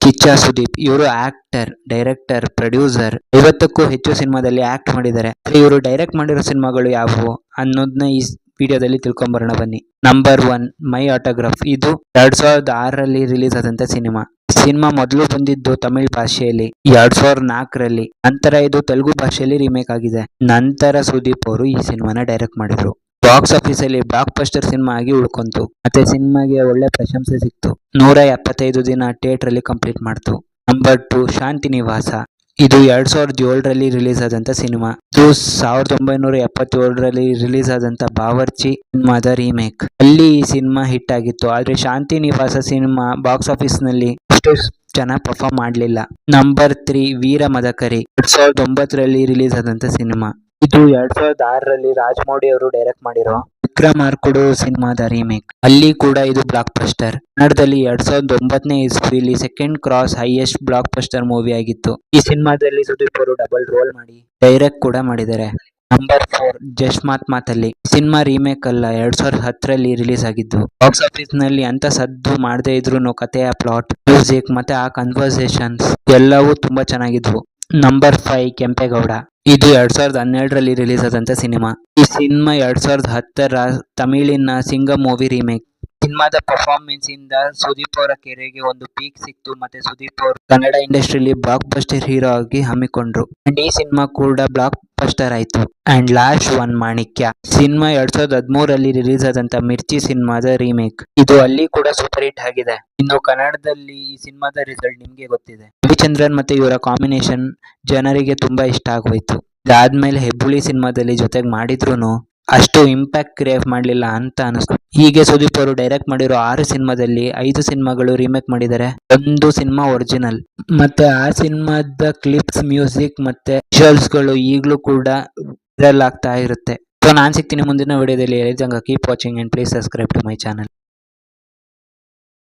ಕಿಚ್ಚ ಸುದೀಪ್ ಇವರು actor, director, producer 50ಕ್ಕೂ ಹೆಚ್ಚು ಸಿನಿಮಾದಲ್ಲಿ ಆಕ್ಟ್ ಮಾಡಿದ್ದಾರೆ. ಇವರು ಡೈರೆಕ್ಟ್ ಮಾಡಿರೋ ಸಿನಿಮಾಗಳು ಯಾವುವು ಅನ್ನೋದನ್ನ ಈ ವಿಡಿಯೋದಲ್ಲಿ ತಿಳ್ಕೊಂಬರೋಣ ಬನ್ನಿ. ನಂಬರ್ 1 ಮೈ ಆಟೋಗ್ರಾಫ್. ಇದು 2006ರಲ್ಲಿ ರಿಲೀಸ್ ಆದಂತ ಸಿನಿಮಾ ಮೊದಲು ಬಂದಿದ್ದು ತಮಿಳ್ ಭಾಷೆಯಲ್ಲಿ 2004ರಲ್ಲಿ. ನಂತರ ಇದು ತೆಲುಗು ಭಾಷೆಯಲ್ಲಿ ರೀಮೇಕ್ ಆಗಿದೆ. ನಂತರ ಸುದೀಪ್ ಅವರು ಈ ಸಿನಿಮಾನ ಡೈರೆಕ್ಟ್ ಮಾಡಿದ್ರು. ಬಾಕ್ಸ್ ಆಫೀಸ್ ಅಲ್ಲಿ ಬ್ಲಾಕ್ ಬಸ್ಟರ್ ಸಿನಿಮಾ ಆಗಿ ಉಳ್ಕೊಂತು. ಮತ್ತೆ ಸಿನಿಮಾಗೆ ಒಳ್ಳೆ ಪ್ರಶಂಸೆ ಸಿಕ್ತು. 175 ದಿನ ಥಿಯೇಟರ್ ಅಲ್ಲಿ ಕಂಪ್ಲೀಟ್ ಮಾಡ್ತು. ನಂಬರ್ 2 ಶಾಂತಿ ನಿವಾಸ. ಇದು 2007ರಲ್ಲಿ ರಿಲೀಸ್ ಆದಂತ ಸಿನಿಮಾ. ಇದು 1977ರಲ್ಲಿ ರಿಲೀಸ್ ಆದಂತ ಬಾವರ್ಚಿ ಸಿನಿಮಾದ ರೀಮೇಕ್. ಅಲ್ಲಿ ಈ ಸಿನಿಮಾ ಹಿಟ್ ಆಗಿತ್ತು. ಆದ್ರೆ ಶಾಂತಿ ನಿವಾಸ ಸಿನಿಮಾ ಬಾಕ್ಸ್ ಆಫೀಸ್ ನಲ್ಲಿ ಅಷ್ಟು ಚೆನ್ನಾಗಿ ಪರ್ಫಾರ್ಮ್ ಮಾಡ್ಲಿಲ್ಲ. ನಂಬರ್ 3 ವೀರ ಮದಕರಿ. 2009ರಲ್ಲಿ ರಿಲೀಸ್ ಆದಂತ ಸಿನಿಮಾ. ಇದು 2006ರಲ್ಲಿ ರಾಜಮೌಳಿ ಅವರು ಡೈರೆಕ್ಟ್ ಮಾಡಿರೋ ವಿಕ್ರಮಾರ್ಕುಡು ಸಿನಿಮಾದ ರೀಮೇಕ್. ಅಲ್ಲಿ ಕೂಡ ಇದು ಬ್ಲಾಕ್ ಬಸ್ಟರ್. ಕನ್ನಡದಲ್ಲಿ 2009ನೇ ಇಸ್ವಿಲಿ second cross highest blockbuster movie ಆಗಿತ್ತು. ಈ ಸಿನಿಮಾದಲ್ಲಿ ಸುದೀಪ್ ಅವರು ಡಬಲ್ ರೋಲ್ ಮಾಡಿ ಡೈರೆಕ್ಟ್ ಕೂಡ ಮಾಡಿದ್ದಾರೆ. ನಂಬರ್ 4 ಜಸ್ಟ್ ಮಾತ್ ಮಾತಲ್ಲಿ. ಸಿನಿಮಾ ರೀಮೇಕ್ ಅಲ್ಲ, 2010ರಲ್ಲಿ ರಿಲೀಸ್ ಆಗಿದ್ದು. ಬಾಕ್ಸ್ ಆಫೀಸ್ ನಲ್ಲಿ ಅಂತ ಸದ್ದು ಮಾಡದೇ ಇದ್ರು ಕಥೆಯ ಪ್ಲಾಟ್, ಮ್ಯೂಸಿಕ್ ಮತ್ತೆ ಆ ಕನ್ವರ್ಸೇಷನ್ಸ್ ಎಲ್ಲವೂ ತುಂಬಾ ಚೆನ್ನಾಗಿದ್ವು. ನಂಬರ್ 5 ಕೆಂಪೇಗೌಡ. ಇದು 2012ರಲ್ಲಿ ರಿಲೀಸ್ ಆದಂತ ಸಿನಿಮಾ. ಈ ಸಿನಿಮಾ 2010ರ ತಮಿಳಿನ ಸಿಂಗಂ ಮೂವಿ ರೀಮೇಕ್. ಸಿನಿಮಾದ ಪರ್ಫಾರ್ಮೆನ್ಸ್ ಇಂದ ಸುದೀಪ್ ಅವರ ಕೆರೆಗೆ ಒಂದು ಪೀಕ್ ಸಿಕ್ತು. ಮತ್ತೆ ಸುದೀಪ್ ಅವರು ಕನ್ನಡ ಇಂಡಸ್ಟ್ರಿಯಲ್ಲಿ ಬ್ಲಾಕ್ ಬಸ್ಟರ್ ಹೀರೋ ಆಗಿ ಹಮ್ಮಿಕೊಂಡ್ರು. ಅಂಡ್ ಈ ಸಿನಿಮಾ ಕೂಡ ಬ್ಲಾಕ್ ಬಸ್ಟರ್ ಆಯ್ತು. ಅಂಡ್ ಲಾಸ್ಟ್ 1 ಮಾಣಿಕ್ಯ. ಸಿನಿಮಾ 2013ರಲ್ಲಿ ರಿಲೀಸ್ ಆದಂತ ಮಿರ್ಚಿ ಸಿನಿಮಾದ ರೀಮೇಕ್. ಇದು ಅಲ್ಲಿ ಕೂಡ ಸೂಪರ್ ಹಿಟ್ ಆಗಿದೆ. ಇನ್ನು ಕನ್ನಡದಲ್ಲಿ ಈ ಸಿನಿಮಾದ ರಿಸಲ್ಟ್ ನಿಮ್ಗೆ ಗೊತ್ತಿದೆ. ರವಿಚಂದ್ರನ್ ಮತ್ತೆ ಇವರ ಕಾಂಬಿನೇಷನ್ ಜನರಿಗೆ ತುಂಬಾ ಇಷ್ಟ ಆಗೋಯ್ತು. ಇದಾದ್ಮೇಲೆ ಹೆಬ್ಬುಲಿ ಸಿನಿಮಾದಲ್ಲಿ ಜೊತೆಗೆ ಮಾಡಿದ್ರು ಅಷ್ಟು ಇಂಪ್ಯಾಕ್ಟ್ ಕ್ರಿಯೇಟ್ ಮಾಡ್ಲಿಲ್ಲ ಅಂತ ಅನಿಸ್ತು. ಹೀಗೆ ಸುದೀಪ್ ಅವರು ಡೈರೆಕ್ಟ್ ಮಾಡಿರೋ 6 ಸಿನಿಮಾದಲ್ಲಿ 5 ಸಿನಿಮಾಗಳು ರೀಮೇಕ್ ಮಾಡಿದ್ದಾರೆ. ಒಂದು ಸಿನಿಮಾ ಒರಿಜಿನಲ್. ಮತ್ತೆ ಆ ಸಿನಿಮಾದ ಕ್ಲಿಪ್ಸ್, ಮ್ಯೂಸಿಕ್ ಮತ್ತೆ ವಿಜುವಲ್ಸ್ ಗಳು ಈಗಲೂ ಕೂಡ ವೈರಲ್ ಆಗ್ತಾ ಇರುತ್ತೆ. ಸೊ ನಾನ್ ಸಿಗ್ತೀನಿ ಮುಂದಿನ ವಿಡಿಯೋದಲ್ಲಿ. Keep watching and please subscribe to my channel.